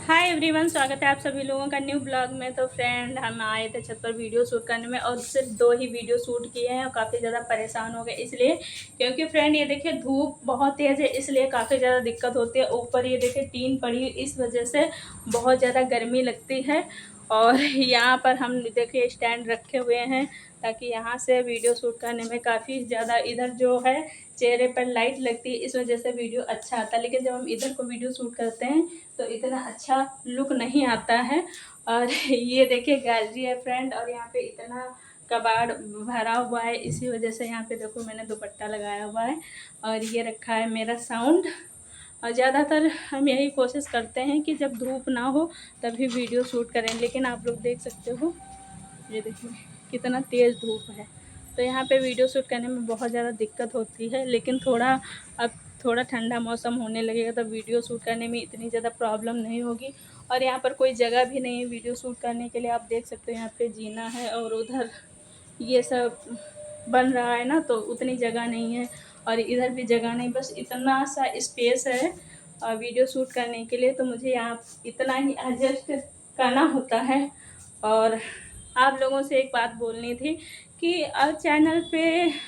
Hi everyone, स्वागत है आप सभी लोगों का न्यू ब्लॉग में। तो फ्रेंड, हम आए थे छत पर वीडियो शूट करने में और सिर्फ 2 ही वीडियो शूट किए हैं और काफ़ी ज़्यादा परेशान हो गए इसलिए क्योंकि फ्रेंड ये देखिए धूप बहुत तेज़ है, इसलिए काफ़ी ज़्यादा दिक्कत होती है। ऊपर ये देखिए टीन पड़ी, इस वजह से बहुत ज़्यादा गर्मी लगती है। और यहाँ पर हम देखिए स्टैंड रखे हुए हैं ताकि यहाँ से वीडियो शूट करने में काफ़ी ज़्यादा इधर जो है चेहरे पर लाइट लगती है, इस वजह से वीडियो अच्छा आता है। लेकिन जब हम इधर को वीडियो शूट करते हैं तो इतना अच्छा लुक नहीं आता है। और ये देखिए गैलरी है फ्रेंड, और यहाँ पे इतना कबाड़ भरा हुआ है, इसी वजह से यहाँ पे देखो मैंने दुपट्टा लगाया हुआ है और ये रखा है मेरा साउंड। और ज़्यादातर हम यही कोशिश करते हैं कि जब धूप ना हो तभी वीडियो शूट करें, लेकिन आप लोग देख सकते हो ये देखिए कितना तेज़ धूप है। तो यहाँ पे वीडियो शूट करने में बहुत ज़्यादा दिक्कत होती है, लेकिन अब थोड़ा ठंडा मौसम होने लगेगा तो वीडियो शूट करने में इतनी ज़्यादा प्रॉब्लम नहीं होगी। और यहाँ पर कोई जगह भी नहीं है वीडियो शूट करने के लिए, आप देख सकते हो यहाँ पे जीना है और उधर ये सब बन रहा है ना, तो उतनी जगह नहीं है और इधर भी जगह नहीं, बस इतना सा स्पेस है वीडियो शूट करने के लिए। तो मुझे यहाँ इतना ही एडजस्ट करना होता है। और आप लोगों से एक बात बोलनी थी कि चैनल पे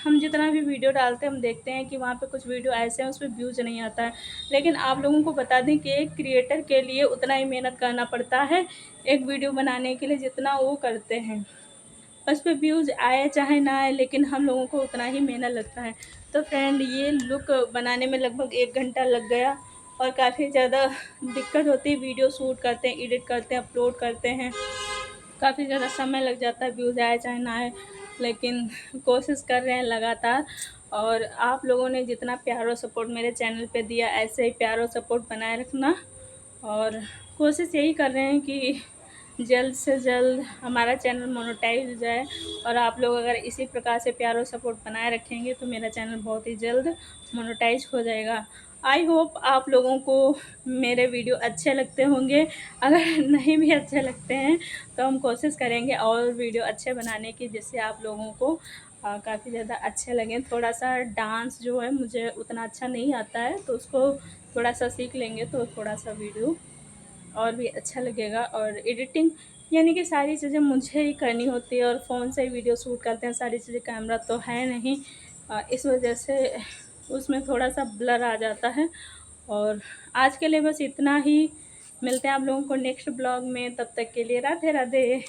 हम जितना भी वीडियो डालते हैं हम देखते हैं कि वहाँ पे कुछ वीडियो ऐसे हैं उस पर व्यूज़ नहीं आता है, लेकिन आप लोगों को बता दें कि एक क्रिएटर के लिए उतना ही मेहनत करना पड़ता है एक वीडियो बनाने के लिए जितना वो करते हैं। उस पर व्यूज़ आए चाहे ना आए, लेकिन हम लोगों को उतना ही मेहनत लगता है। तो फ्रेंड, ये लुक बनाने में लगभग 1 घंटा लग गया और काफ़ी ज़्यादा दिक्कत होती है। वीडियो शूट करते हैं, एडिट करते हैं, अपलोड करते हैं, काफ़ी ज़्यादा समय लग जाता है, व्यूज़ आए चाहे ना आए, लेकिन कोशिश कर रहे हैं लगातार। और आप लोगों ने जितना प्यार और सपोर्ट मेरे चैनल पे दिया, ऐसे ही प्यार और सपोर्ट बनाए रखना। और कोशिश यही कर रहे हैं कि जल्द से जल्द हमारा चैनल मोनेटाइज हो जाए, और आप लोग अगर इसी प्रकार से प्यार और सपोर्ट बनाए रखेंगे तो मेरा चैनल बहुत ही जल्द मोनेटाइज हो जाएगा। आई होप आप लोगों को मेरे वीडियो अच्छे लगते होंगे। अगर नहीं भी अच्छे लगते हैं तो हम कोशिश करेंगे और वीडियो अच्छे बनाने की, जिससे आप लोगों को काफ़ी ज़्यादा अच्छे लगें। थोड़ा सा डांस जो है मुझे उतना अच्छा नहीं आता है, तो उसको थोड़ा सा सीख लेंगे तो थोड़ा सा वीडियो और भी अच्छा लगेगा। और एडिटिंग यानी कि सारी चीज़ें मुझे ही करनी होती है और फ़ोन से ही वीडियो शूट करते हैं सारी चीज़ें, कैमरा तो है नहीं, इस वजह से उसमें थोड़ा सा ब्लर आ जाता है। और आज के लिए बस इतना ही, मिलते हैं आप लोगों को नेक्स्ट ब्लॉग में, तब तक के लिए राधे राधे।